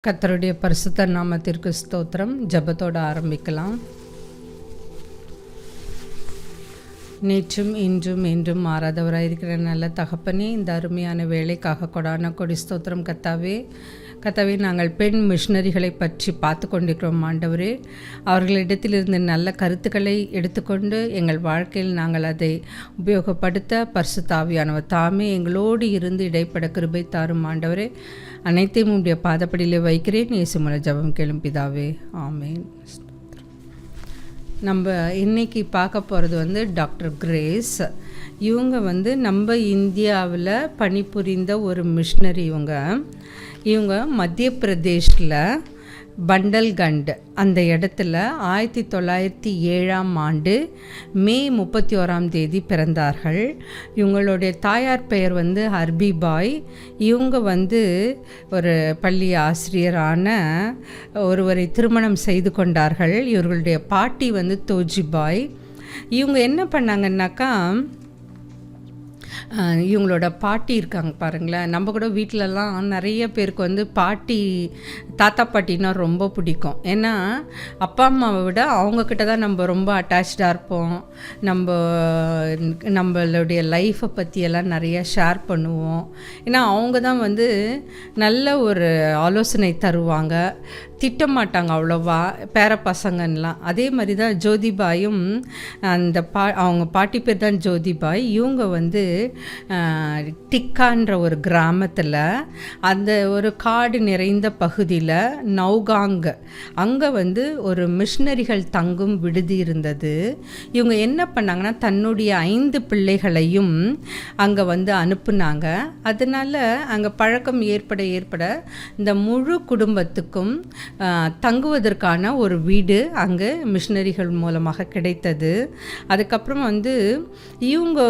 கர்த்தருடைய பரிசுத்த நாமத்திற்கு ஸ்தோத்திரம். ஜெபத்தோடு ஆரம்பிக்கலாம். நேற்றும் இன்றும் என்றும் மாறாதவராயிருக்கிற நல்ல தகப்பனே, இந்த அருமையான வேலைக்காக கொடான கொடி ஸ்தோத்திரம். கர்த்தாவே, நாங்கள் பெண் மிஷனரிகளை பற்றி பார்த்து கொண்டிருக்கிறோம். ஆண்டவரே, அவர்களிடத்திலிருந்து நல்ல கருத்துக்களை எடுத்துக்கொண்டு எங்கள் வாழ்க்கையில் நாங்கள் அதை உபயோகப்படுத்த பரிசுத்த ஆவியானவர் தாமே எங்களோடு இருந்து இடைப்பட கிருபை தாரும். ஆண்டவரே, அனைத்தையும் உடைய பாதப்படியிலே வைக்கிறேன். இயேசு மூலம் ஜெபம் கேளும் பிதாவே, ஆமேன். நம்ம இன்றைக்கி பார்க்க போகிறது டாக்டர் கிரேஸ். இவங்க நம்ம இந்தியாவில் பணிபுரிந்த ஒரு மிஷனரி. இவங்க மத்திய பிரதேஷில் பண்டல்கண்ட் அந்த இடத்துல 1907 மே 31 பிறந்தார்கள். இவங்களுடைய தாயார் பெயர் ஹர்பிபாய். இவங்க ஒரு பள்ளி ஆசிரியரான ஒருவரை திருமணம் செய்து கொண்டார்கள். இவர்களுடைய பாட்டி தோஜிபாய். இவங்க என்ன பண்ணாங்கன்னாக்கா, இவங்களோட பாட்டி இருக்காங்க பாருங்களேன். நம்ம கூட வீட்டிலலாம் நிறைய பேருக்கு பாட்டி தாத்தா பாட்டின்னா ரொம்ப பிடிக்கும். ஏன்னா அப்பா அம்மாவை விட அவங்கக்கிட்ட தான் நம்ம ரொம்ப அட்டாச்சாக இருப்போம். நம்மளுடைய லைஃப்பை பற்றியெல்லாம் நிறைய ஷேர் பண்ணுவோம். ஏன்னா அவங்க தான் நல்ல ஒரு ஆலோசனை தருவாங்க, திட்டமாட்டாங்க அவ்வளோவா பேர பசங்கன்னெலாம். அதே மாதிரி தான் ஜோதிபாயும். அவங்க பாட்டி பேர் தான் ஜோதிபாய். இவங்க டிக்கான்ற ஒரு கிராமத்தில், அந்த ஒரு காடு நிறைந்த பகுதியில் நௌகாங், அங்கே ஒரு மிஷனரிகள் தங்கும் விடுதி இருந்தது. இவங்க என்ன பண்ணாங்கன்னா, தன்னுடைய 5 பிள்ளைகளையும் அங்கே அனுப்புனாங்க. அதனால் அங்கே பழக்கம் ஏற்பட இந்த முழு குடும்பத்துக்கும் தங்குவதற்கான ஒரு வீடு அங்கே மிஷனரிகள் மூலமாக கிடைத்தது. அதுக்கப்புறம் இவங்க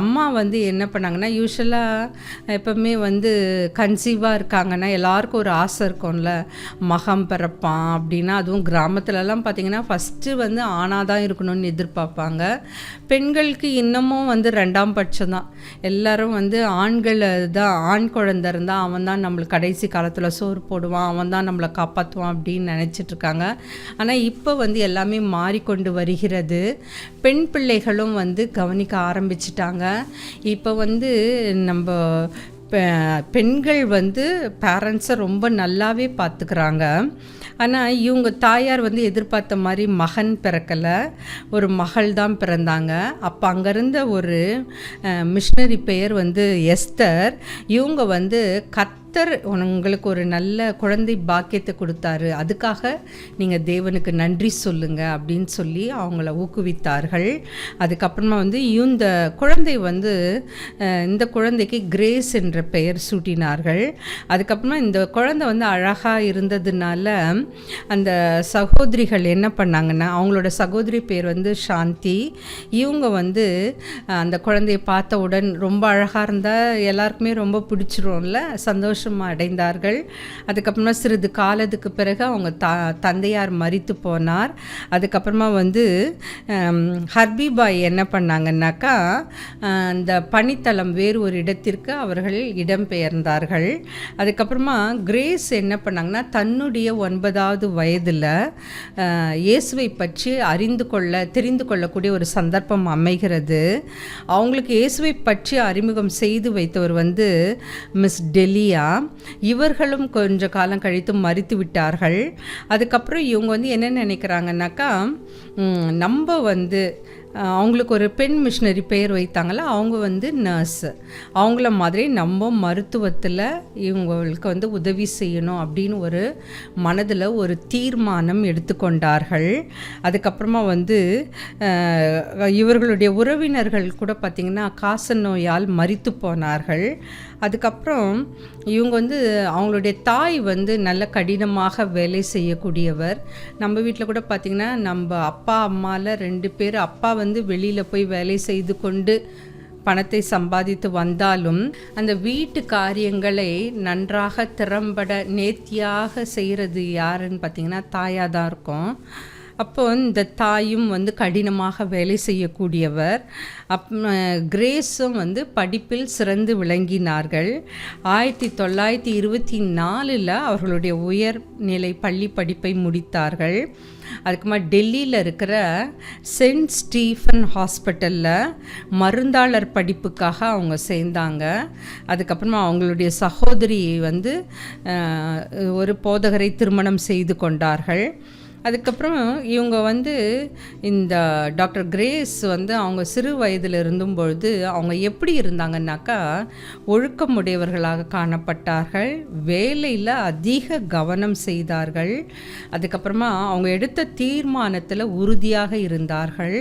அம்மா என்ன பண்ணாங்கன்னா, யூஸ்வலாக எப்போவுமே கன்சீவாக இருக்காங்கன்னா எல்லாருக்கும் ஒரு ஆசை இருக்கும்ல, மகம் பிறப்பான் அப்படின்னா. அதுவும் கிராமத்துலலாம் பார்த்திங்கன்னா ஃபஸ்ட்டு ஆணாக தான் இருக்கணும்னு எதிர்பார்ப்பாங்க. பெண்களுக்கு இன்னமும் 2ஆம் பட்சம் தான். எல்லோரும் ஆண்கள் தான், ஆண் குழந்தை இருந்தால் அவன் தான் நம்மளுக்கு கடைசி காலத்தில் சோறு போடுவான், அவன் தான் நம்மளை காப்பாற்றுவான் அப்படின்னு நினச்சிட்ருக்காங்க. ஆனால் இப்போ எல்லாமே மாறிக்கொண்டு வருகிறது. பெண் பிள்ளைகளும் கவனிக்க ஆரம்பிச்சிட்டாங்க. இப்போ நம்ம பெண்கள் பேரண்ட்ஸை ரொம்ப நல்லாவே பார்த்துக்கிறாங்க. ஆனால் இவங்க தாயார் எதிர்பார்த்த மாதிரி மகன் பிறக்கலை, ஒரு மகள் தான் பிறந்தாங்க. அப்போ அங்கேருந்த ஒரு மிஷனரி பெயர் எஸ்தர். இவங்க கர்த்தர் உங்களுக்கு ஒரு நல்ல குழந்தை பாக்கியத்தை கொடுத்தாரு, அதுக்காக நீங்கள் தேவனுக்கு நன்றி சொல்லுங்கள் அப்படின்னு சொல்லி அவங்கள ஊக்குவித்தார்கள். அதுக்கப்புறமா இந்த குழந்தை இந்த குழந்தைக்கு கிரேஸ் என்ற பெயர் சூட்டினார்கள். அதுக்கப்புறமா இந்த குழந்தை அழகாக இருந்ததுனால அந்த சகோதரிகள் என்ன பண்ணாங்கன்னா, அவங்களோட சகோதரி பேர் சாந்தி. இவங்க அந்த குழந்தையை பார்த்தவுடன் ரொம்ப அழகாக இருந்தால் எல்லாருக்குமே ரொம்ப பிடிச்சிரும்ல, சந்தோஷமாக அடைந்தார்கள். அதுக்கப்புறமா சிறிது காலத்துக்கு பிறகு அவங்க தந்தையார் மரித்து போனார். அதுக்கப்புறமா ஹர்பிபாய் என்ன பண்ணாங்கன்னாக்கா, அந்த பணித்தளம் வேறு ஒரு இடத்திற்கு அவர்கள் இடம்பெயர்ந்தார்கள். அதுக்கப்புறமா கிரேஸ் என்ன பண்ணாங்கன்னா, தன்னுடைய 9வது வயதில் இயேசுவை பற்றி தெரிந்து கொள்ளக்கூடிய ஒரு சந்தர்ப்பம் அமைகிறது. அவங்களுக்கு இயேசுவை பற்றி அறிமுகம் செய்து வைத்தவர் மிஸ் டெலியா. இவர்களும் கொஞ்ச காலம் கழித்து மரித்து விட்டார்கள். அதுக்கப்புறம் இவங்க என்ன நினைக்கிறாங்கன்னாக்கா, நம்ம அவங்களுக்கு ஒரு பெண் மிஷனரி பெயர் வைத்தாங்கள, அவங்க நர்ஸ். அவங்கள மாதிரி நம்ம மருத்துவத்தில் இவங்களுக்கு உதவி செய்யணும் அப்படின்னு ஒரு மனதில் ஒரு தீர்மானம் எடுத்துக்கொண்டார்கள். அதுக்கப்புறமா இவர்களுடைய உறவினர்கள் கூட பார்த்திங்கன்னா காச நோயால் மரித்து போனார்கள். அதுக்கப்புறம் இவங்க அவங்களுடைய தாய் நல்ல கடினமாக வேலை செய்யக்கூடியவர். நம்ம வீட்டில் கூட பார்த்திங்கன்னா, நம்ம அப்பா அம்மாவில் 2 பேர், அப்பா வெளியில் போய் வேலை செய்து கொண்டு பணத்தை சம்பாதித்து வந்தாலும் அந்த வீட்டு காரியங்களை நன்றாக திறம்பட நேர்த்தியாக செய்கிறது யாருன்னு பார்த்திங்கன்னா தாயாக தான் இருக்கும். அப்போ இந்த தாயும் வந்து கடினமாக வேலை செய்யக்கூடியவர். கிரேஸும் வந்து படிப்பில் சிறந்து விளங்கினார்கள். 1924 அவர்களுடைய உயர்நிலை பள்ளி படிப்பை முடித்தார்கள். அதுக்குமா டெல்லியில் இருக்கிற சென்ட் ஸ்டீஃபன் ஹாஸ்பிட்டலில் மருந்தாளர் படிப்புக்காக அவங்க சேர்ந்தாங்க. அதுக்கப்புறமா அவங்களுடைய சகோதரி வந்து ஒரு போதகரை திருமணம் செய்து கொண்டார்கள். அதுக்கப்புறம் இவங்க வந்து இந்த டாக்டர் கிரேஸ் வந்து அவங்க சிறு வயதில் இருந்தும்பொழுது அவங்க எப்படி இருந்தாங்கன்னாக்கா ஒழுக்கமுடையவர்களாக காணப்பட்டார்கள். வேலையில் அதிக கவனம் செய்தார்கள். அதுக்கப்புறமா அவங்க எடுத்த தீர்மானத்தில் உறுதியாக இருந்தார்கள்.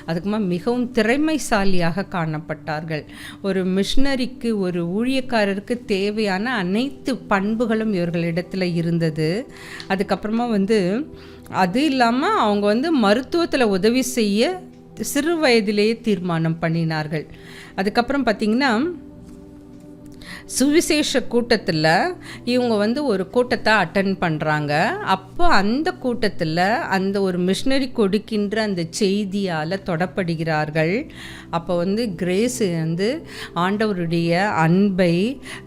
அதுக்கப்புறமா மிகவும் திறமைசாலியாக காணப்பட்டார்கள். ஒரு மிஷனரிக்கு, ஒரு ஊழியக்காரருக்கு தேவையான அனைத்து பண்புகளும் இவர்களிடத்தில் இருந்தது. அதுக்கப்புறமா வந்து அது இல்லாமல் அவங்க வந்து மருத்துவத்தில் உதவி செய்ய சிறு வயதிலேயே தீர்மானம் பண்ணினார்கள். அதுக்கப்புறம் பார்த்திங்கன்னா சுவிசேஷ கூட்டத்தில் இவங்க வந்து ஒரு கூட்டத்தை அட்டன் பண்ணுறாங்க. அப்போ அந்த கூட்டத்தில் அந்த ஒரு மிஷனரி கொடுக்கின்ற அந்த செய்தியால் தொடப்படுகிறார்கள். அப்போ வந்து கிரேஸ் வந்து ஆண்டவருடைய அன்பை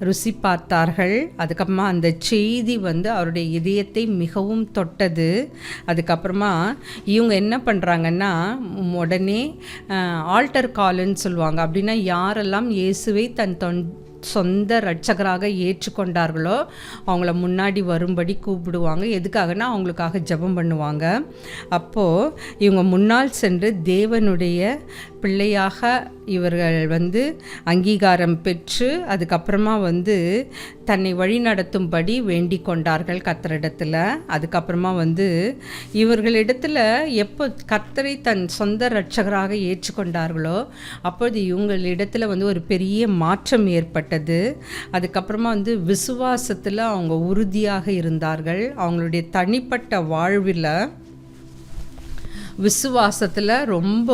ருசி பார்த்தார்கள். அதுக்கப்புறமா அந்த செய்தி வந்து அவருடைய இதயத்தை மிகவும் தொட்டது. அதுக்கப்புறமா இவங்க என்ன பண்ணுறாங்கன்னா உடனே ஆல்டர் கால்னு சொல்லுவாங்க. அப்படின்னா யாரெல்லாம் இயேசுவை தன் சொந்த இரட்சகராக ஏற்றுக்கொண்டார்களோ அவங்கள முன்னாடி வரும்படி கூப்பிடுவாங்க. எதுக்காகனா அவங்களுக்காக ஜெபம் பண்ணுவாங்க. அப்போது இவங்க முன்னால் சென்று தேவனுடைய பிள்ளையாக இவர்கள் வந்து அங்கீகாரம் பெற்று அதுக்கப்புறமா வந்து தன்னை வழி நடத்தும்படி வேண்டிக் கொண்டார்கள் கர்த்தரிடத்தில். அதுக்கப்புறமா வந்து இவர்களிடத்தில் எப்போ கர்த்தரை தன் சொந்த இரட்சகராக ஏற்றுக்கொண்டார்களோ அப்போது இவங்களிடத்தில் வந்து ஒரு பெரிய மாற்றம் ஏற்பட்டது. அதுக்கப்புறமா வந்து விசுவாசத்தில் அவங்க உறுதியாக இருந்தார்கள். அவங்களுடைய தனிப்பட்ட வாழ்வில் விசுவாசத்தில் ரொம்ப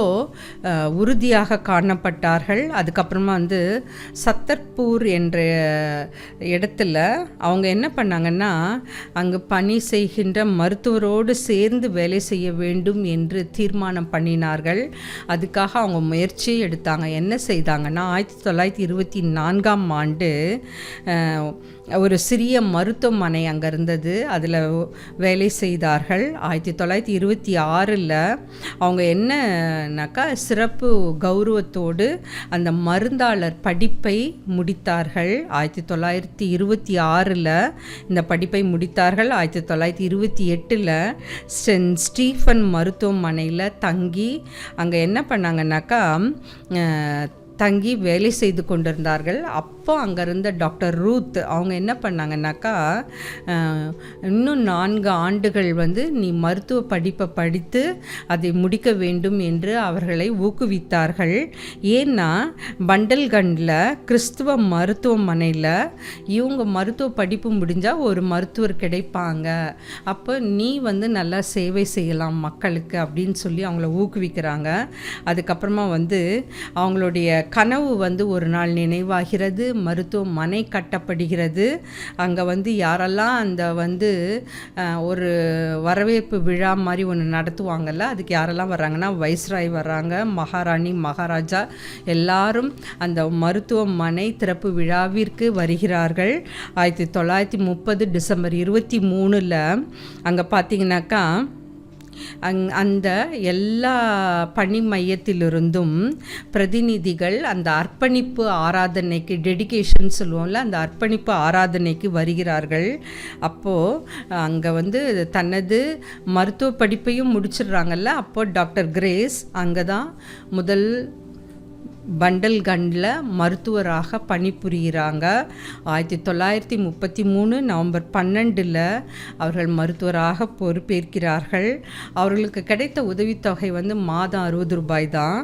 உறுதியாக காணப்பட்டார்கள். அதுக்கப்புறமா வந்து சத்தர்பூர் என்ற இடத்துல அவங்க என்ன பண்ணாங்கன்னா அங்கே பணி செய்கின்ற மருத்துவரோடு சேர்ந்து வேலை செய்ய வேண்டும் என்று தீர்மானம் பண்ணினார்கள். அதுக்காக அவங்க முயற்சியை எடுத்தாங்க. என்ன செய்தாங்கன்னா 1924 ஒரு சிறிய மருத்துவமனை அங்கே இருந்தது. அதில் வேலை செய்தார்கள். 1926 அவங்க என்னன்னாக்கா சிறப்பு கௌரவத்தோடு அந்த மருந்தாளர் படிப்பை முடித்தார்கள். 1926 இந்த படிப்பை முடித்தார்கள். 1928 சென்ட் ஸ்டீஃபன் மருத்துவமனையில் தங்கி அங்கே என்ன பண்ணாங்கன்னாக்கா தங்கி வேலை செய்து கொண்டிருந்தார்கள். அப்போ அங்கே இருந்த டாக்டர் ரூத் அவங்க என்ன பண்ணாங்கன்னாக்கா இன்னும் 4 ஆண்டுகள் வந்து நீ மருத்துவ படிப்பை படித்து அதை முடிக்க வேண்டும் என்று அவர்களை ஊக்குவித்தார்கள். ஏன்னா பண்டல்கண்டில் கிறிஸ்துவ மருத்துவமனையில் இவங்க மருத்துவ படிப்பு முடிஞ்சால் ஒரு மருத்துவர் கிடைப்பாங்க, அப்போ நீ வந்து நல்லா சேவை செய்யலாம் மக்களுக்கு அப்படின்னு சொல்லி அவங்கள ஊக்குவிக்கிறாங்க. அதுக்கப்புறமா வந்து அவங்களுடைய கனவு வந்து ஒரு நாள் நினைவாகிறது. மருத்துவமனை கட்டப்படுகிறது. அங்கே வந்து யாரெல்லாம் அந்த வந்து ஒரு வரவேற்பு விழா மாதிரி ஒன்று நடத்துவாங்கல்ல, அதுக்கு யாரெல்லாம் வர்றாங்கன்னா வைஸ்ராய் வர்றாங்க, மகாராணி மகாராஜா எல்லாரும் அந்த மருத்துவமனை திறப்பு விழாவிற்கு வருகிறார்கள். 1930 டிசம்பர் 23 அங்கே பார்த்தீங்கன்னாக்கா அந்த எல்லா பணி மையத்திலிருந்தும் பிரதிநிதிகள் அந்த அர்ப்பணிப்பு ஆராதனைக்கு, டெடிகேஷன் சொல்லுவோம்ல, அந்த அர்ப்பணிப்பு ஆராதனைக்கு வருகிறார்கள். அப்போது அங்கே வந்து தனது மருத்துவ படிப்பையும் முடிச்சிடுறாங்கல்ல. அப்போது டாக்டர் கிரேஸ் அங்கே தான் முதல் பண்டல்கண்டில் மருத்துவராக பணிபுரிகிறாங்க. 1933 நவம்பர் 12 அவர்கள் மருத்துவராக பொறுப்பேற்கிறார்கள். அவர்களுக்கு கிடைத்த உதவித்தொகை வந்து மாதம் 60 ரூபாய் தான்.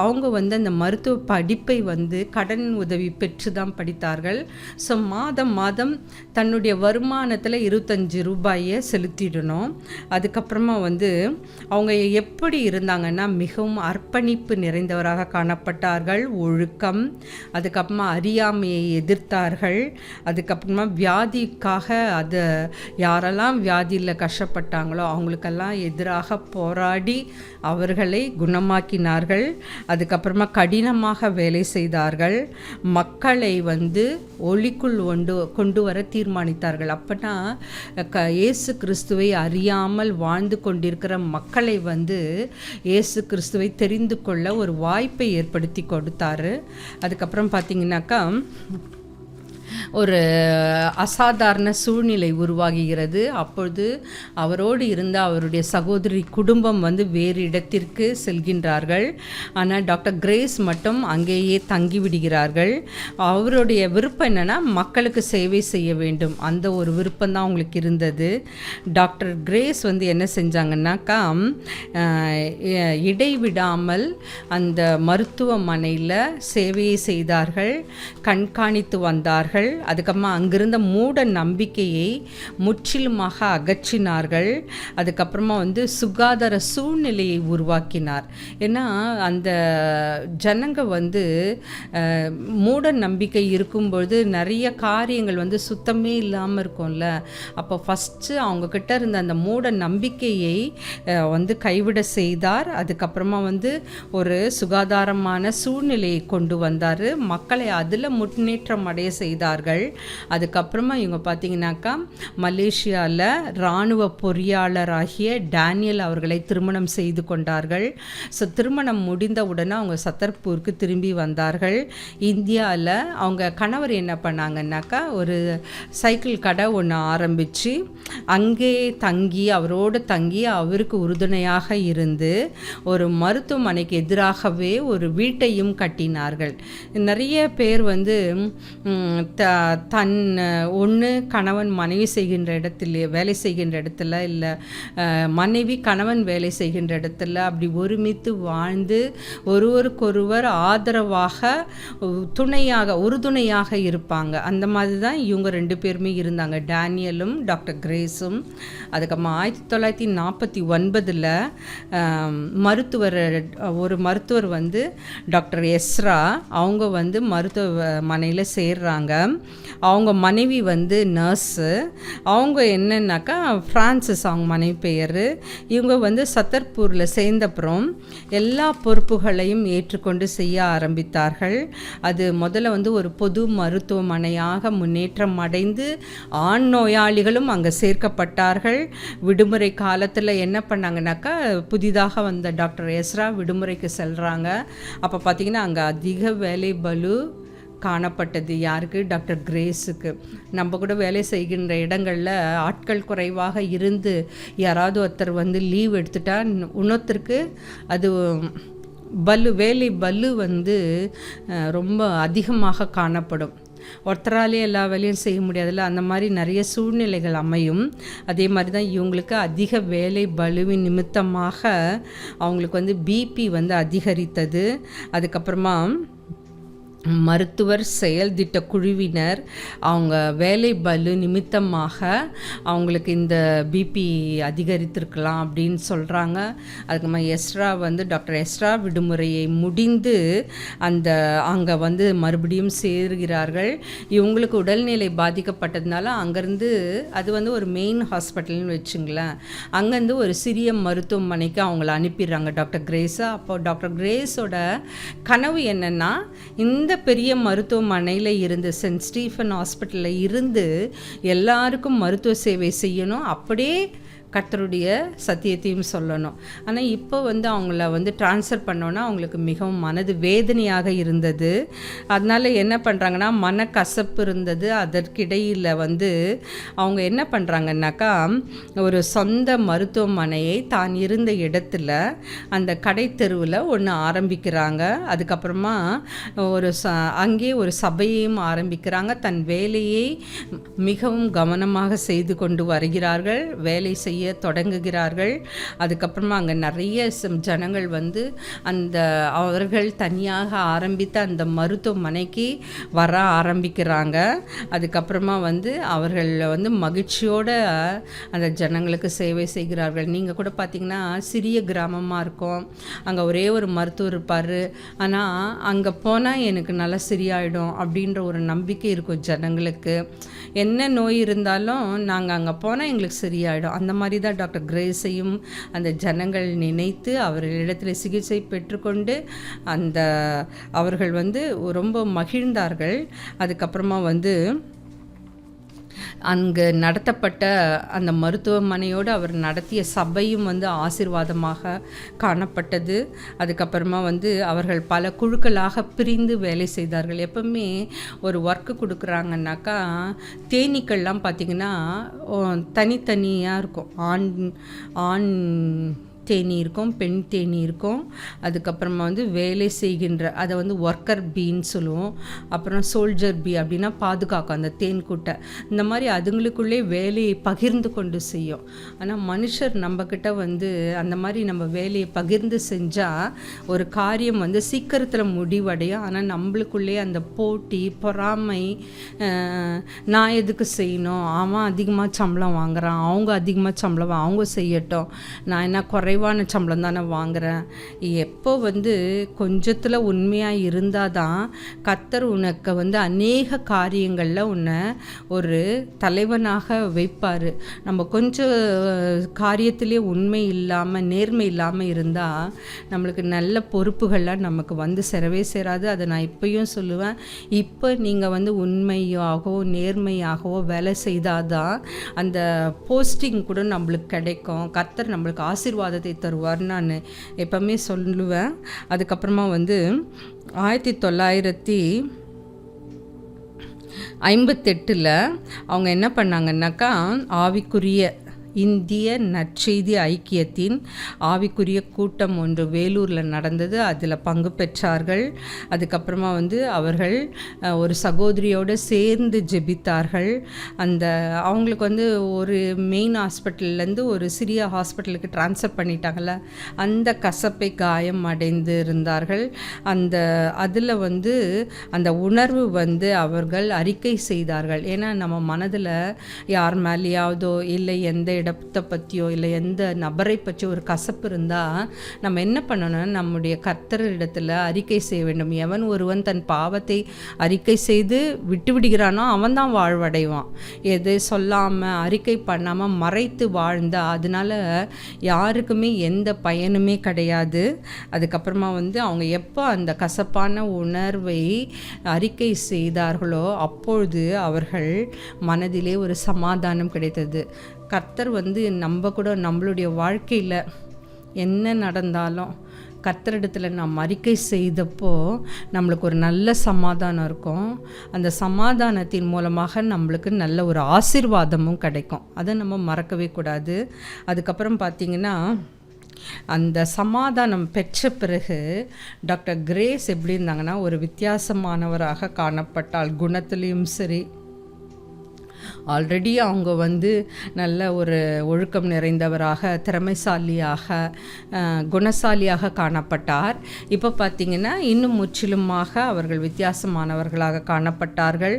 அவங்க வந்து அந்த மருத்துவ படிப்பை வந்து கடன் உதவி பெற்று தான் படித்தார்கள். ஸோ மாதம் மாதம் தன்னுடைய வருமானத்தில் 25 ரூபாயை செலுத்திடணும். அதுக்கப்புறமா வந்து அவங்க எப்படி இருந்தாங்கன்னா மிகவும் அர்ப்பணிப்பு நிறைந்தவராக காண பண்ணப்பட்டார்கள். ஒழுக்கம், அதுக்கப்புறமா அறியாமையை எதிர்த்தார்கள். அதுக்கப்புறமா வியாதிக்காக அதை யாரெல்லாம் வியாதியில் கஷ்டப்பட்டாங்களோ அவங்களுக்கெல்லாம் எதிராக போராடி அவர்களை குணமாக்கினார்கள். அதுக்கப்புறமா கடினமாக வேலை செய்தார்கள். மக்களை ஒளிக்குள் கொண்டு வர தீர்மானித்தார்கள். அப்போனா இயேசு கிறிஸ்துவை அறியாமல் வாழ்ந்து கொண்டிருக்கிற மக்களை இயேசு கிறிஸ்துவை தெரிந்து கொள்ள ஒரு வாய்ப்பை ஏற்படுத்தி கொடுத்தாரு. அதுக்கப்புறம் பார்த்தீங்கன்னாக்கா ஒரு அசாதாரண சூழ்நிலை உருவாகுகிறது. அப்பொழுது அவரோடு இருந்த அவருடைய சகோதரி குடும்பம் வேறு இடத்திற்கு செல்கின்றார்கள். ஆனால் டாக்டர் கிரேஸ் மட்டும் அங்கேயே தங்கிவிடுகிறார்கள். அவருடைய விருப்பம் என்னென்னா மக்களுக்கு சேவை செய்ய வேண்டும். அந்த ஒரு விருப்பம் தான் அவங்களுக்கு இருந்தது. டாக்டர் கிரேஸ் என்ன செஞ்சாங்கன்னாக்கா இடைவிடாமல் அந்த மருத்துவமனையில் சேவையை செய்தார்கள், கண்காணித்து வந்தார்கள். அதுக்கப்புறமா அங்கிருந்த மூட நம்பிக்கையை முற்றிலுமாக அகற்றினார்கள். அதுக்கப்புறமா சுகாதார சூழ்நிலையை உருவாக்கினார். ஏன்னா அந்த ஜனங்க மூட நம்பிக்கை இருக்கும்பொழுது நிறைய காரியங்கள் சுத்தமே இல்லாமல் இருக்கும்ல. அப்போ ஃபஸ்ட்டு அவங்கக்கிட்ட இருந்த அந்த மூட நம்பிக்கையை கைவிட செய்தார். அதுக்கப்புறமா ஒரு சுகாதாரமான சூழ்நிலையை கொண்டு வந்தார். மக்களை அதில் முன்னேற்றம் அடைய செய்தார்கள். அதுக்கப்புறமா இவங்க பார்த்தீங்கன்னாக்கா மலேசியாவில் இராணுவ பொறியாளராகிய டேனியல் அவர்களை திருமணம் செய்து கொண்டார்கள். ஸோ திருமணம் முடிந்த உடனே அவங்க சத்தர்பூருக்கு திரும்பி வந்தார்கள். இந்தியாவில் அவங்க கணவர் என்ன பண்ணாங்கன்னாக்கா ஒரு சைக்கிள் கடை ஒன்று ஆரம்பித்து அங்கே தங்கி அவரோடு தங்கி அவருக்கு உறுதுணையாக இருந்து ஒரு மருத்துவமனைக்கு எதிராகவே ஒரு வீட்டையும் கட்டினார்கள். நிறைய பேர் தன் ஒன்று கணவன் மனைவி செய்கின்ற இடத்துல வேலை செய்கின்ற இடத்துல இல்லை மனைவி கணவன் வேலை செய்கின்ற இடத்துல அப்படி ஒருமித்து வாழ்ந்து ஒருவருக்கொருவர் ஆதரவாக துணையாக உறுதுணையாக இருப்பாங்க. அந்த மாதிரி தான் இவங்க 2 பேருமே இருந்தாங்க, டேனியலும் டாக்டர் கிரேஸும். அதுக்கப்புறமா 1949 ஒரு மருத்துவர் டாக்டர் எஸ்ரா அவங்க மருத்துவமனையில் சேர்றாங்க. அவங்க மனைவி நர்ஸு. அவங்க என்னன்னாக்கா ஃப்ரான்சிஸ் அவங்க மனைவி பெயர். இவங்க சத்தர்பூரில் சேர்ந்தப்புறம் எல்லா பொறுப்புகளையும் ஏற்றுக்கொண்டு செய்ய ஆரம்பித்தார்கள். அது முதல்ல ஒரு பொது மருத்துவமனையாக முன்னேற்றம் அடைந்து ஆண் நோயாளிகளும் அங்கே சேர்க்கப்பட்டார்கள். விடுமுறை காலத்தில் என்ன பண்ணாங்கன்னாக்கா புதிதாக வந்த டாக்டர் எஸ்ரா விடுமுறைக்கு செல்கிறாங்க. அப்போ பார்த்திங்கன்னா அங்கே அதிக வேலை பளு காணப்பட்டது. யாருக்கு? டாக்டர் கிரேஸுக்கு. நம்ம கூட வேலை செய்கின்ற இடங்களில் ஆட்கள் குறைவாக இருந்து யாராவது ஒருத்தர் லீவ் எடுத்துட்டா இன்னொருத்தருக்கு அது வேலை பல்லு ரொம்ப அதிகமாக காணப்படும். ஒருத்தராலே எல்லா வேலையும் செய்ய முடியாதுல்ல. அந்த மாதிரி நிறைய சூழ்நிலைகள் அமையும். அதே மாதிரி தான் இவங்களுக்கு அதிக வேலை பலுவின் நிமித்தமாக அவங்களுக்கு பிபி அதிகரித்தது. அதுக்கப்புறமா மருத்துவர் செயல் திட்ட குழுவினர் அவங்க வேலை பலு நிமித்தமாக அவங்களுக்கு இந்த பிபி அதிகரித்திருக்கலாம் அப்படின்னு சொல்கிறாங்க. அதுக்கப்புறமா எஸ்ரா டாக்டர் எஸ்ரா விடுமுறையை முடிந்து அங்கே மறுபடியும் சேர்கிறார்கள். இவங்களுக்கு உடல்நிலை பாதிக்கப்பட்டதுனால அங்கேருந்து அது ஒரு மெயின் ஹாஸ்பிட்டல்னு வச்சுங்களேன். அங்கேருந்து ஒரு சிறிய மருத்துவமனைக்கு அவங்கள அனுப்பிடுறாங்க டாக்டர் கிரேஸை. அப்போ டாக்டர் கிரேஸோட கனவு என்னென்னா இந்த பெரிய மருத்துவமனையில் இருந்து சென்ட் ஸ்டீஃபன் ஹாஸ்பிட்டலில் இருந்து எல்லாருக்கும் மருத்துவ சேவை செய்யணும், அப்படியே கர்த்தருடைய சத்தியத்தையும் சொல்லணும். ஆனால் இப்போ அவங்கள ட்ரான்ஸ்ஃபர் பண்ணோன்னா அவங்களுக்கு மிகவும் மனது வேதனையாக இருந்தது. அதனால் என்ன பண்ணுறாங்கன்னா மனக்கசப்பு இருந்தது. அதற்கிடையில் அவங்க என்ன பண்ணுறாங்கன்னாக்கா ஒரு சொந்த மருத்துவமனையை தான் இருந்த இடத்துல அந்த கடை தெருவில் ஒன்று ஆரம்பிக்கிறாங்க. அதுக்கப்புறமா அங்கே ஒரு சபையையும் ஆரம்பிக்கிறாங்க. தன் வேலையை மிகவும் கவனமாக செய்து கொண்டு வருகிறார்கள். வேலை செய்ய செய்ய தொடங்குகிறார்கள். அதுக்கப்புறமா அங்கே நிறைய ஜனங்கள் வந்து அந்த அவர்கள் தனியாக ஆரம்பித்த அந்த மருத்துவமனைக்கு வர ஆரம்பிக்கிறாங்க. அதுக்கப்புறமா வந்து அவர்கள் வந்து மகிழ்ச்சியோடு அந்த ஜனங்களுக்கு சேவை செய்கிறார்கள். நீங்கள் கூட பார்த்திங்கன்னா சிறிய கிராமமாக இருக்கும், அங்கே ஒரே ஒரு மருத்துவர் இருப்பார், ஆனால் அங்கே போனால் எனக்கு நல்லா சரியாயிடும் அப்படின்ற ஒரு நம்பிக்கை இருக்கும் ஜனங்களுக்கு. என்ன நோய் இருந்தாலும் நாங்கள் அங்கே போனால் எங்களுக்கு சரியாயிடும். அந்த மாதிரி தான் டாக்டர் கிரேஸையும் அந்த ஜனங்கள் நினைத்து அவர்களிடத்தில் சிகிச்சை பெற்றுக்கொண்டு அவர்கள் வந்து ரொம்ப மகிழ்ந்தார்கள். அதுக்கப்புறமா வந்து அங்கு நடத்தப்பட்ட அந்த மருத்துவமனையோடு அவர் நடத்திய சபையும் வந்து ஆசீர்வாதமாக காணப்பட்டது. அதுக்கப்புறமா வந்து அவர்கள் பல குழுக்களாக பிரிந்து வேலை செய்தார்கள். எப்பவுமே ஒரு ஒர்க்கு கொடுக்குறாங்கன்னாக்கா தேனீக்கள்லாம் பார்த்திங்கன்னா தனித்தனியாக இருக்கும். ஆண் தேனி இருக்கும், பெண் தேனி இருக்கும். அதுக்கப்புறமா வந்து வேலை செய்கின்ற அதை வந்து ஒர்க்கர் பீன்னு சொல்லுவோம். அப்புறம் சோல்ஜர் பீ அப்படின்னா பாதுகாக்கும் அந்த தேன் கூட்டை. இந்த மாதிரி அதுங்களுக்குள்ளே வேலையை பகிர்ந்து கொண்டு செய்யும். ஆனால் மனுஷர் நம்மக்கிட்ட வந்து அந்த மாதிரி நம்ம வேலையை பகிர்ந்து செஞ்சால் ஒரு காரியம் வந்து சீக்கிரத்தில் முடிவடையும். ஆனால் நம்மளுக்குள்ளே அந்த போட்டி, பொறாமை, நான் எதுக்கு செய்யணும், அவன் அதிகமாக சம்பளம் வாங்குறான், அவங்க அதிகமாக சம்பளம் அவங்க செய்யட்டும், நான் என்ன குறைவான சம்பளம் தானே வாங்குகிறேன். எப்போ வந்து கொஞ்சத்தில் உண்மையாக இருந்தால் தான் கர்த்தர் உனக்கு வந்து அநேக காரியங்களில் உன்னை ஒரு தலைவனாக வைப்பார். நம்ம கொஞ்சம் காரியத்திலே உண்மை இல்லாமல் நேர்மை இல்லாமல் இருந்தால் நம்மளுக்கு நல்ல பொறுப்புகள்லாம் நமக்கு வந்து சேரவே சேராது. அதை நான் இப்பயும் சொல்லுவேன். இப்போ நீங்கள் வந்து உண்மையாகவோ நேர்மையாகவோ வேலை செய்தால் தான் அந்த போஸ்டிங் கூட நம்மளுக்கு கிடைக்கும். கர்த்தர் நம்மளுக்கு ஆசீர்வாதத்தை தருவார் நான் எப்பவுமே சொல்லுவேன். அதுக்கப்புறமா வந்து 1958 அவங்க என்ன பண்ணாங்கன்னாக்கா ஆவிக்குரிய இந்திய நற்செய்தி ஐக்கியத்தின் ஆவிக்குரிய கூட்டம் ஒன்று வேலூரில் நடந்தது. அதில் பங்கு பெற்றார்கள். அதுக்கப்புறமா வந்து அவர்கள் ஒரு சகோதரியோடு சேர்ந்து ஜெபித்தார்கள். அவங்களுக்கு வந்து ஒரு மெயின் ஹாஸ்பிட்டல்லேருந்து ஒரு சிறிய ஹாஸ்பிட்டலுக்கு ட்ரான்ஸ்ஃபர் பண்ணிட்டாங்கள்ல, அந்த கசப்பை காயம் அடைந்து இருந்தார்கள். அதில் வந்து அந்த உணர்வு வந்து அவர்கள் அறிக்கை செய்தார்கள். ஏன்னா நம்ம மனதில் யார் மேலேயாவதோ இல்லை எந்த இடத்தை பற்றியோ இல்லை எந்த நபரை பற்றியோ ஒரு கசப்பு இருந்தால் நம்ம என்ன பண்ணணும், நம்முடைய கர்த்தரிடத்தில் அறிக்கை செய்ய வேண்டும். எவன் ஒருவன் தன் பாவத்தை அறிக்கை செய்து விட்டு விடுகிறானோ அவன் தான் வாழ்வடைவான். எது சொல்லாமல் அறிக்கை பண்ணாமல் மறைத்து வாழ்ந்தால் அதனால் யாருக்குமே எந்த பயனுமே கிடையாது. அதுக்கப்புறமா வந்து அவங்க எப்போ அந்த கசப்பான உணர்வை அறிக்கை செய்தார்களோ அப்பொழுது அவர்கள் மனதிலே ஒரு சமாதானம் கிடைத்தது. கர்த்தர் வந்து நம்ம கூட நம்மளுடைய வாழ்க்கையில் என்ன நடந்தாலும் கர்த்தரிடத்தில் நாம் அறிக்கை செய்தப்போ நம்மளுக்கு ஒரு நல்ல சமாதானம் இருக்கும். அந்த சமாதானத்தின் மூலமாக நம்மளுக்கு நல்ல ஒரு ஆசீர்வாதமும் கிடைக்கும். அதை நம்ம மறக்கவே கூடாது. அதுக்கப்புறம் பார்த்திங்கன்னா அந்த சமாதானம் பெற்ற பிறகு டாக்டர் கிரேஸ் எப்படி இருந்தாங்கன்னா ஒரு வித்தியாசமானவராக காணப்பட்டால். குணத்துலேயும் சரி, ஆல்ரெடி அவங்க வந்து நல்ல ஒரு ஒழுக்கம் நிறைந்தவராக, திறமைசாலியாக, குணசாலியாக காணப்பட்டார். இப்போ பார்த்திங்கன்னா இன்னும் முற்றிலுமாக அவர்கள் வித்தியாசமானவர்களாக காணப்பட்டார்கள்.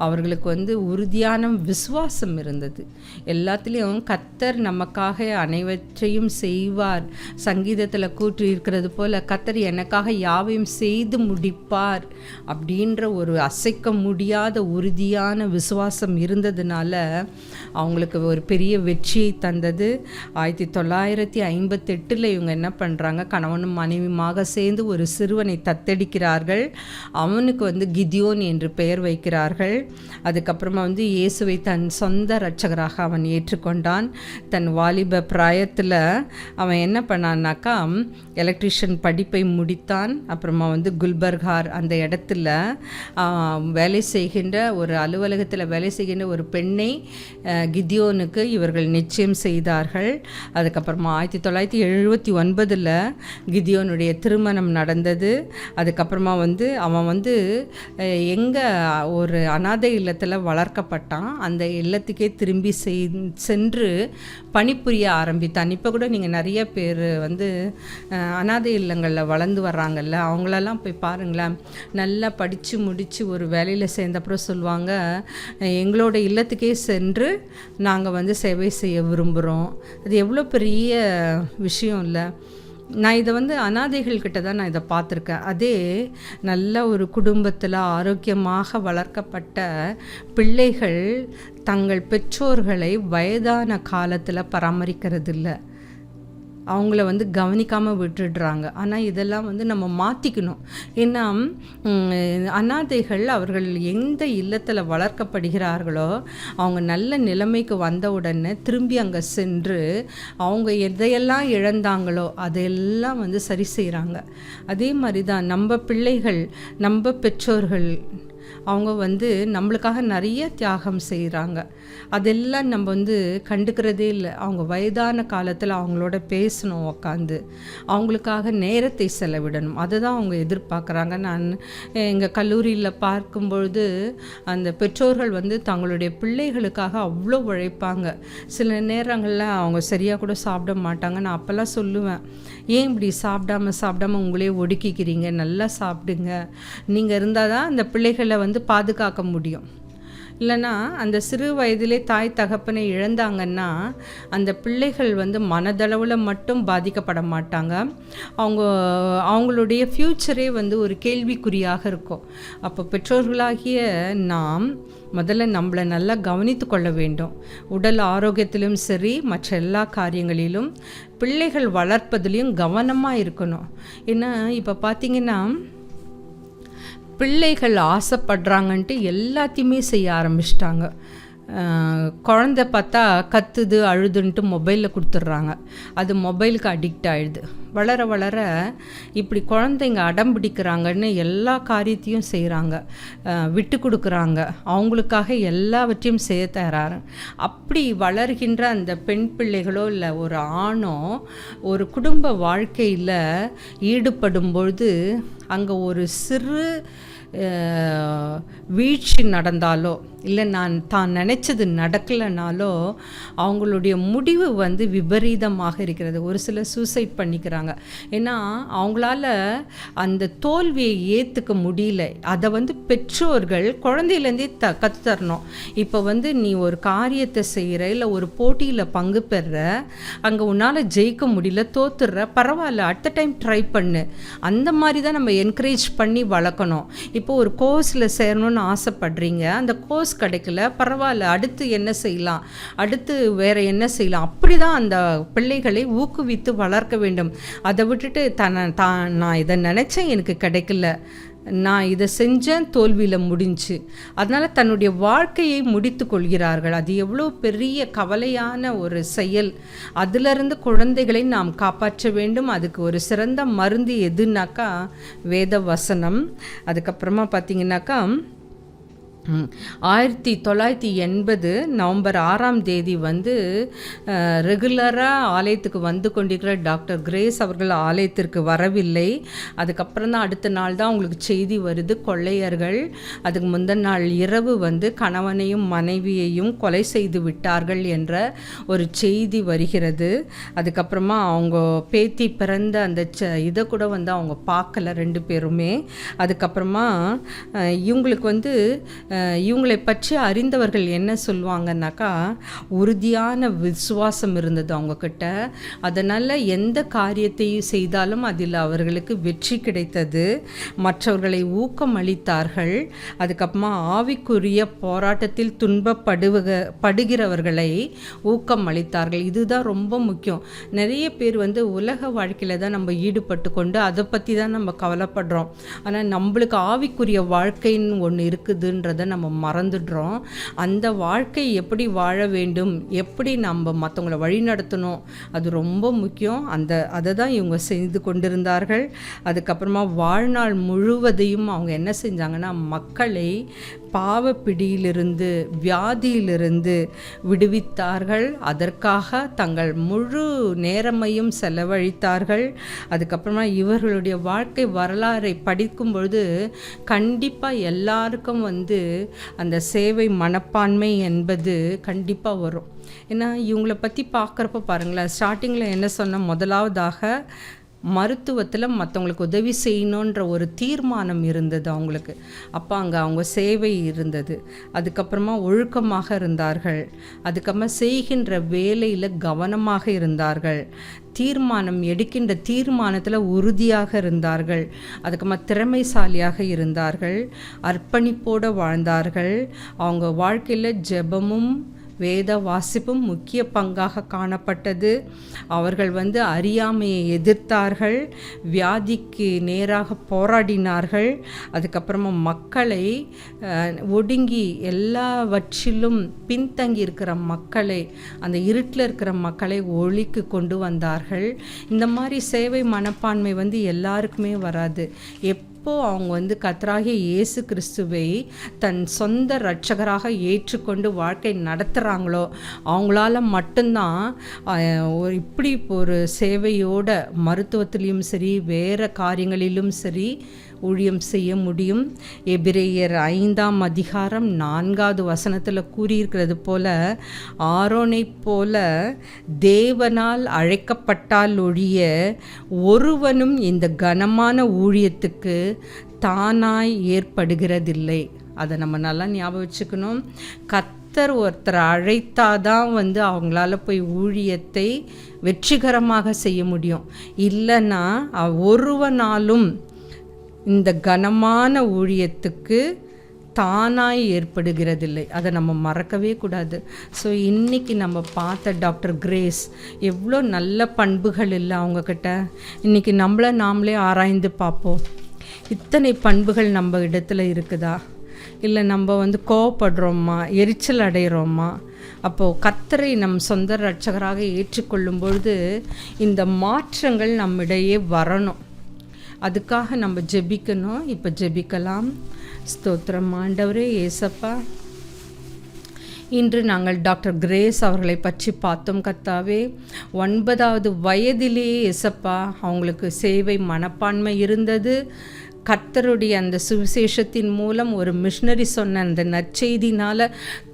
அவர்களுக்கு வந்து உறுதியான விசுவாசம் இருந்தது. எல்லாத்துலேயும் கர்த்தர் நமக்காக அனைவற்றையும் செய்வார். சங்கீதத்தில் கூற்றி இருக்கிறது போல் கர்த்தர் எனக்காக யாவையும் செய்து முடிப்பார் அப்படின்ற ஒரு அசைக்க முடியாத உறுதியான விசுவாசம் இருந்ததுனால அவங்களுக்கு ஒரு பெரிய வெற்றியை தந்தது. 1958 இவங்க என்ன பண்ணுறாங்க, கணவனும் மனைவியுமாக சேர்ந்து ஒரு சிறுவனை தத்தெடுக்கிறார்கள். அவனுக்கு வந்து கிதியோன் என்று பெயர் வைக்கிறார்கள். அதுக்கப்புறமா வந்து இயேசுவை தன் சொந்த இரட்சகராக அவன் ஏற்றுக்கொண்டான். தன் வாலிப பிராயத்தில் அவன் என்ன பண்ணான்னாக்கா எலக்ட்ரிஷியன் படிப்பை முடித்தான். அப்புறமா வந்து குல்பர்கார் அந்த இடத்துல வேலை செய்கின்ற ஒரு அலுவலகத்தில் வேலை செய்கின்ற ஒரு பெண்ணை கிதியோனுக்கு இவர்கள் நிச்சயம் செய்தார்கள். அதுக்கப்புறமா 1979 கிதியோனுடைய திருமணம் நடந்தது. அதுக்கப்புறமா அவன் எங்கே ஒரு அனாதை இல்லத்தில் வளர்க்கப்பட்டான். அந்த இல்லத்துக்கே திரும்பி சென்று பணிபுரிய ஆரம்பித்தான். இப்போ கூட நீங்கள் நிறைய பேர் அனாதை இல்லங்களில் வளர்ந்து வர்றாங்கல்ல, அவங்களெல்லாம் போய் பாருங்களேன். நல்லா படித்து முடித்து ஒரு வேலையில் சேர்ந்தப்புறம் சொல்லுவாங்க, எங்களோட இல்லத்துக்கே சென்று நாங்கள் சேவை செய்ய விரும்புகிறோம். அது எவ்வளோ பெரிய விஷயம் இல்லை? நான் இதை அனாதைகள்கிட்ட தான் நான் இதை பார்த்துருக்கேன். அதே நல்ல ஒரு குடும்பத்தில் ஆரோக்கியமாக வளர்க்கப்பட்ட பிள்ளைகள் தங்கள் பெற்றோர்களை வயதான காலத்தில் பராமரிக்கிறது இல்லை, அவங்கள கவனிக்காமல் விட்டுடுறாங்க. ஆனால் இதெல்லாம் நம்ம மாற்றிக்கணும். ஏன்னா அனாதைகள் அவர்கள் எந்த இல்லத்தில் வளர்க்கப்படுகிறார்களோ அவங்க நல்ல நிலைமைக்கு வந்த உடனே திரும்பி அங்கே சென்று அவங்க எதையெல்லாம் இழந்தாங்களோ அதையெல்லாம் சரி செய்கிறாங்க. அதே மாதிரி தான் நம்ம பிள்ளைகள், நம்ம பெற்றோர்கள் அவங்க நம்மளுக்காக நிறைய தியாகம் செய்கிறாங்க. அதெல்லாம் நம்ம கண்டுக்கிறதே இல்லை. அவங்க வயதான காலத்தில் அவங்களோட பேசணும், உக்காந்து அவங்களுக்காக நேரத்தை செலவிடணும். அதை தான் அவங்க எதிர்பார்க்குறாங்க. நான் எங்கள் கல்லூரியில் பார்க்கும்பொழுது அந்த பெற்றோர்கள் தங்களுடைய பிள்ளைகளுக்காக அவ்வளோ உழைப்பாங்க. சில நேரங்களில் அவங்க சரியாக கூட சாப்பிட மாட்டாங்க. நான் அப்போல்லாம் சொல்லுவேன், ஏன் இப்படி சாப்பிடாம உங்களே ஒடுக்கிக்கிறீங்க, நல்லா சாப்பிடுங்க. நீங்கள் இருந்தால் தான் அந்த பிள்ளைகளை பாதுகாக்க முடியும். இல்லைன்னா அந்த சிறு வயதிலே தாய் தகப்பனை இழந்தாங்கன்னா அந்த பிள்ளைகள் மனதளவில் மட்டும் பாதிக்கப்பட மாட்டாங்க, அவங்களுடைய ஃப்யூச்சரே ஒரு கேள்விக்குறியாக இருக்கும். அப்போ பெற்றோர்களாகிய நாம் முதல்ல நம்மளை நல்லா கவனித்து கொள்ள வேண்டும். உடல் ஆரோக்கியத்திலும் சரி, மற்ற எல்லா காரியங்களிலும் பிள்ளைகள் வளர்ப்பதிலையும் கவனமாக இருக்கணும். ஏன்னா இப்போ பார்த்திங்கன்னா பிள்ளைகள் ஆசைப்படுறாங்கன்ட்டு எல்லாத்தையுமே செய்ய ஆரம்பிச்சிட்டாங்க. குழந்தை பார்த்தா கத்துது அழுதுன்ட்டு மொபைலில் கொடுத்துட்றாங்க. அது மொபைலுக்கு அடிக்ட் ஆகிடுது. வளர வளர இப்படி குழந்தைங்க அடம் பிடிக்கிறாங்கன்னு எல்லா காரியத்தையும் செய்கிறாங்க, விட்டு கொடுக்குறாங்க, அவங்களுக்காக எல்லாவற்றையும் செய்ய தயாராக. அப்படி வளர்கின்ற அந்த பெண் பிள்ளைகளோ இல்லை ஒரு ஆணோ ஒரு குடும்ப வாழ்க்கையில் ஈடுபடும் பொழுது அங்கே ஒரு சிறு வீழ்ச்சி நடந்தாலோ இல்லை தான் நினச்சது நடக்கலைனாலோ அவங்களுடைய முடிவு விபரீதமாக இருக்கிறது. ஒரு சிலர் சூசைட் பண்ணிக்கிறாங்க. ஏன்னா அவங்களால அந்த தோல்வியை ஏற்றுக்க முடியல. அதை பெற்றோர்கள் குழந்தையிலேருந்தே கற்றுத்தரணும். இப்போ நீ ஒரு காரியத்தை செய்கிற, இல்லை ஒரு போட்டியில் பங்கு பெறுற, அங்கே உன்னால் ஜெயிக்க முடியல, தோத்துடுற, பரவாயில்ல, அடுத்த டைம் ட்ரை பண்ணு. அந்த மாதிரி தான் நம்ம என்கரேஜ் பண்ணி வளர்க்கணும். இப்போ ஒரு கோர்ஸில் சேரணும்னு ஆசைப்படுறீங்க, அந்த கோர்ஸ் கிடைக்கல, பரவாயில்ல, அடுத்து என்ன செய்யலாம், அடுத்து வேற என்ன செய்யலாம், அப்படி தான் அந்த பிள்ளைகளை ஊக்குவித்து வளர்க்க வேண்டும். அதை விட்டுட்டு நான் இதை நினச்சேன், எனக்கு கிடைக்கல, நான் இதை செஞ்சேன், தோல்வியில் முடிஞ்சு, அதனால் தன்னுடைய வாழ்க்கையை முடித்து கொள்கிறார்கள். அது எவ்வளோ பெரிய கவலையான ஒரு செயல். அதிலிருந்து குழந்தைகளை நாம் காப்பாற்ற வேண்டும். அதுக்கு ஒரு சிறந்த மருந்து எதுனாக்கா வேத வசனம். அதுக்கப்புறமா பார்த்திங்கனாக்கா 1980 நவம்பர் 6 ரெகுலராக ஆலயத்துக்கு கொண்டிருக்கிற டாக்டர் கிரேஸ் அவர்கள் ஆலயத்திற்கு வரவில்லை. அதுக்கப்புறம் தான் அடுத்த நாள் தான் அவங்களுக்கு செய்தி வருது, கொள்ளையர்கள் அதுக்கு முந்தின நாள் இரவு கணவனையும் மனைவியையும் கொலை செய்து விட்டார்கள் என்ற ஒரு செய்தி வருகிறது. அதுக்கப்புறமா அவங்க பேத்தி பிறந்த அந்த இதை கூட அவங்க பார்க்கல 2 பேருமே. அதுக்கப்புறமா இவங்களுக்கு இவங்களை பற்றி அறிந்தவர்கள் என்ன சொல்லுவாங்கன்னாக்கா, உறுதியான விசுவாசம் இருந்தது அவங்கக்கிட்ட. அதனால் எந்த காரியத்தையும் செய்தாலும் அதில் அவர்களுக்கு வெற்றி கிடைத்தது. மற்றவர்களை ஊக்கம் அளித்தார்கள். அதுக்கப்புறமா ஆவிக்குரிய போராட்டத்தில் துன்பப்படுகிறவர்களை ஊக்கம் அளித்தார்கள். இதுதான் ரொம்ப முக்கியம். நிறைய பேர் உலக வாழ்க்கையில் தான் நம்ம ஈடுபட்டு கொண்டு அதை பற்றி தான் நம்ம கவலைப்படுறோம். ஆனால் நம்மளுக்கு ஆவிக்குரிய வாழ்க்கைன்னு ஒன்று இருக்குதுன்றதை நம்ம மறந்துடுறோம். அந்த வாழ்க்கை எப்படி வாழ வேண்டும், எப்படி நம்ம மற்றவங்களை வழி நடத்தணும், அது ரொம்ப முக்கியம். அதை தான் இவங்க செய்து கொண்டிருந்தார்கள். அதுக்கப்புறமா வாழ்நாள் முழுவதையும் அவங்க என்ன செஞ்சாங்கன்னா மக்களை பாவ பிடியிலிருந்து வியாதியிலிருந்து விடுவித்தார்கள். அதற்காக தங்கள் முழு நேரமையும் செலவழித்தார்கள். அதுக்கப்புறமா இவர்களுடைய வாழ்க்கை வரலாறை படிக்கும் பொழுது கண்டிப்பாக எல்லாருக்கும் அந்த சேவை மனப்பான்மை என்பது கண்டிப்பாக வரும். ஏன்னா இவங்கள பற்றி பார்க்குறப்ப பாருங்களேன், ஸ்டார்டிங்கில் என்ன சொன்ன, முதலாவதாக மருத்துவத்தில் மற்றவங்களுக்கு உதவி செய்யணுன்ற ஒரு தீர்மானம் இருந்தது அவங்களுக்கு. அப்போ அங்கே அவங்க சேவை இருந்தது. அதுக்கப்புறமா ஒழுக்கமாக இருந்தார்கள். அதுக்கப்புறமா செய்கின்ற வேலையில் கவனமாக இருந்தார்கள். எடுக்கின்ற தீர்மானத்தில் உறுதியாக இருந்தார்கள். அதுக்கப்புறமா திறமைசாலியாக இருந்தார்கள். அர்ப்பணிப்போடு வாழ்ந்தார்கள். அவங்க வாழ்க்கையில் ஜெபமும் வேத வாசிப்பும் முக்கிய பங்காக காணப்பட்டது. அவர்கள் அறியாமையை எதிர்த்தார்கள். வியாதிக்கு நேராக போராடினார்கள். அதுக்கப்புறமா மக்களை ஒடுங்கி எல்லாவற்றிலும் பின்தங்கி இருக்கிற மக்களை, அந்த இருட்டில் இருக்கிற மக்களை ஒளிக்கு கொண்டு வந்தார்கள். இந்த மாதிரி சேவை மனப்பான்மை எல்லாருக்குமே வராது. அவங்க கர்த்தராகிய இயேசு கிறிஸ்துவை தன் சொந்த இரட்சகராக ஏற்றுக்கொண்டு வாழ்க்கை நடத்துகிறாங்களோ அவங்களால மட்டும்தான் இப்படி ஒரு சேவையோட மருத்துவத்திலையும் சரி வேறு காரியங்களிலும் சரி ஊழியம் செய்ய முடியும். எபிரேயர் 5ஆம் அதிகாரம் 4வது வசனத்தில் கூறியிருக்கிறது போல, ஆரோனை போல தேவனால் அழைக்கப்பட்டால் ஒழிய ஒருவனும் இந்த கனமான ஊழியத்துக்கு தானாய் ஏற்படுகிறதில்லை. அதை நம்ம நல்லா ஞாபகம் வச்சுக்கணும். கர்த்தர் ஒருத்தரை அழைத்தாதான் அவங்களால போய் ஊழியத்தை வெற்றிகரமாக செய்ய முடியும். இல்லைன்னா ஒருவனாலும் இந்த கனமான ஊழியத்துக்கு தானாய் ஏற்படுகிறதில்லை. அதை நம்ம மறக்கவே கூடாது. ஸோ இன்றைக்கி நம்ம பார்த்த டாக்டர் கிரேஸ் எவ்வளோ நல்ல பண்புகள் இல்லை அவங்கக்கிட்ட. இன்றைக்கி நாமளே ஆராய்ந்து பார்ப்போம், இத்தனை பண்புகள் நம்ம இடத்துல இருக்குதா? இல்லை நம்ம கோவப்படுறோமா, எரிச்சல் அடைகிறோமா? அப்போது கர்த்தரை நம் சொந்த இரட்சகராக ஏற்றுக்கொள்ளும் பொழுது இந்த மாற்றங்கள் நம்மிடையே வரணும். அதுக்காக நம்ம ஜெபிக்கணும். இப்போ ஜெபிக்கலாம். ஸ்தோத்திரம் ஆண்டவரே ஏசப்பா, இன்று நாங்கள் டாக்டர் கிரேஸ் அவர்களை பற்றி பார்த்தோம் கர்த்தாவே. 9வது வயதிலேயே ஏசப்பா அவங்களுக்கு சேவை மனப்பான்மை இருந்தது. கர்த்தருடைய அந்த சுவிசேஷத்தின் மூலம் ஒரு மிஷனரி சொன்ன அந்த நற்செய்தினால்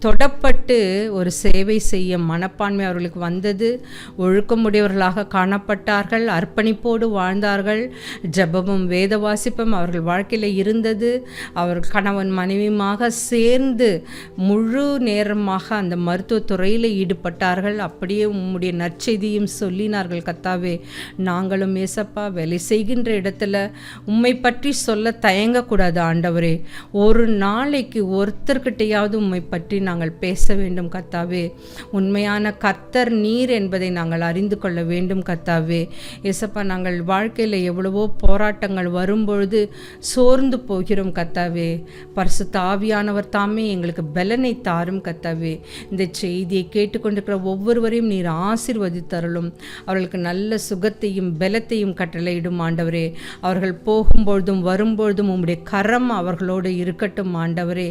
தொடப்பட்டு ஒரு சேவை செய்ய மனப்பான்மை அவர்களுக்கு வந்தது. ஒழுக்கமுடையவர்களாக காணப்பட்டார்கள். அர்ப்பணிப்போடு வாழ்ந்தார்கள். ஜெபமும் வேத வாசிப்பும் அவர்கள் வாழ்க்கையில் இருந்தது. அவர் கணவன் மனைவியுமாக சேர்ந்து முழு நேரமாக அந்த மருத்துவத்துறையில் ஈடுபட்டார்கள். அப்படியே உம்முடைய நற்செய்தியும் சொல்லினார்கள் கர்த்தாவே. நாங்களும் ஏசப்பா வேலை செய்கின்ற இடத்துல உம்மை பற்றி சொல்ல தயங்கக்கூடாது ஆண்டவரே. ஒரு நாளைக்கு ஒருத்தர்கிட்டையாவது உம்மை பற்றி நாங்கள் பேச வேண்டும் கர்த்தாவே. உண்மையான கர்த்தர் நீர் என்பதை நாங்கள் அறிந்து கொள்ள வேண்டும் கர்த்தாவே. ஏசப்பா, நாங்கள் வாழ்க்கையில் எவ்வளவோ போராட்டங்கள் வரும்பொழுது சோர்ந்து போகிறோம் கர்த்தாவே. பரிசுத்த ஆவியானவர் தாமே எங்களுக்கு பலனை தாரும் கர்த்தாவே. இந்த செய்தியை கேட்டுக்கொண்டிருக்கிற ஒவ்வொருவரையும் நீர் ஆசீர்வதித்தருளும். அவர்களுக்கு நல்ல சுகத்தையும் பலத்தையும் கட்டளையிடும் ஆண்டவரே. அவர்கள் போகும்பொழுதும் வரும்பொழுதும் உம்முடைய கரம் அவர்களோடு இருக்கட்டும் ஆண்டவரே.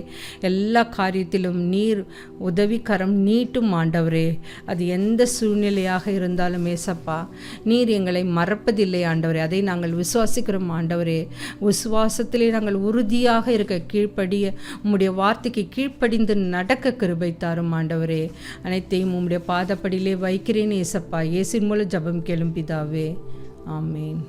எல்லா காரியத்திலும் நீர் உதவி கரம் நீட்டும் ஆண்டவரே. அது எந்த சூழ்நிலையாக இருந்தாலும் ஏசப்பா, நீர் எங்களை மறப்பதில்லை ஆண்டவரே. அதை நாங்கள் விசுவாசிக்கிறோம் ஆண்டவரே. விசுவாசத்திலே நாங்கள் உறுதியாக இருக்க கீழ்ப்படிய உம்முடைய வார்த்தைக்கு கீழ்ப்படிந்து நடக்க கிருபை தாரும் ஆண்டவரே. அனைத்தையும் உம்முடைய பாதப்படியிலே வைக்கிறேன் ஏசப்பா. இயேசுவின் மூலம் ஜெபம் கேளும் பிதாவே. ஆமேன்.